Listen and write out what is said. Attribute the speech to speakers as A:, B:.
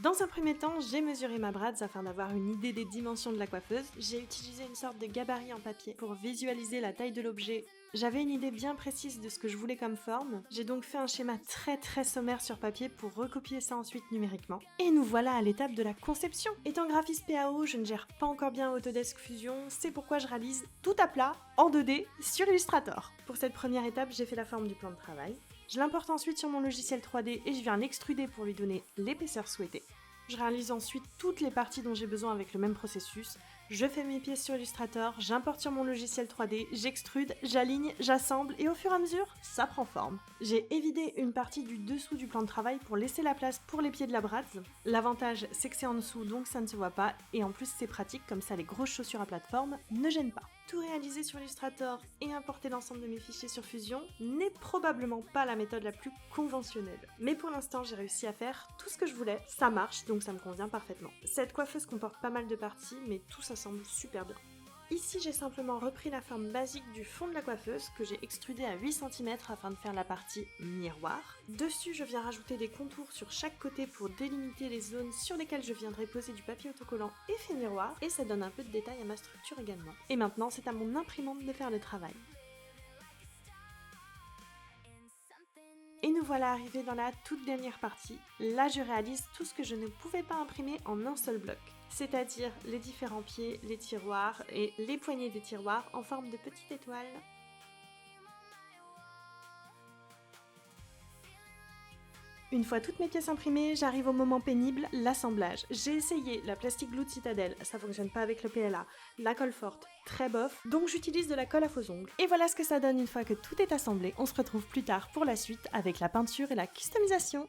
A: Dans un premier temps, j'ai mesuré ma brads afin d'avoir une idée des dimensions de la coiffeuse. J'ai utilisé une sorte de gabarit en papier pour visualiser la taille de l'objet. J'avais une idée bien précise de ce que je voulais comme forme. J'ai donc fait un schéma très sommaire sur papier pour recopier ça ensuite numériquement. Et nous voilà à l'étape de la conception. Étant graphiste PAO, je ne gère pas encore bien Autodesk Fusion, c'est pourquoi je réalise tout à plat, en 2D, sur Illustrator. Pour cette première étape, j'ai fait la forme du plan de travail. Je l'importe ensuite sur mon logiciel 3D et je viens l'extruder pour lui donner l'épaisseur souhaitée. Je réalise ensuite toutes les parties dont j'ai besoin avec le même processus. Je fais mes pièces sur Illustrator, j'importe sur mon logiciel 3D, j'extrude, j'aligne, j'assemble et au fur et à mesure, ça prend forme. J'ai évidé une partie du dessous du plan de travail pour laisser la place pour les pieds de la brads. L'avantage, c'est que c'est en dessous donc ça ne se voit pas et en plus c'est pratique comme ça les grosses chaussures à plateforme ne gênent pas. Tout réaliser sur Illustrator et importer l'ensemble de mes fichiers sur Fusion n'est probablement pas la méthode la plus conventionnelle. Mais pour l'instant, j'ai réussi à faire tout ce que je voulais, ça marche donc ça me convient parfaitement. Cette coiffeuse comporte pas mal de parties, mais tout s'assemble super bien. Ici, j'ai simplement repris la forme basique du fond de la coiffeuse que j'ai extrudé à 8 cm afin de faire la partie miroir. Dessus, je viens rajouter des contours sur chaque côté pour délimiter les zones sur lesquelles je viendrai poser du papier autocollant effet miroir et ça donne un peu de détail à ma structure également. Et maintenant, c'est à mon imprimante de faire le travail. Et nous voilà arrivés dans la toute dernière partie. Là, je réalise tout ce que je ne pouvais pas imprimer en un seul bloc. C'est-à-dire les différents pieds, les tiroirs et les poignées des tiroirs en forme de petites étoiles. Une fois toutes mes pièces imprimées, j'arrive au moment pénible, l'assemblage. J'ai essayé la plastique glue de Citadel, ça fonctionne pas avec le PLA, la colle forte, très bof, donc j'utilise de la colle à faux ongles. Et voilà ce que ça donne une fois que tout est assemblé. On se retrouve plus tard pour la suite avec la peinture et la customisation.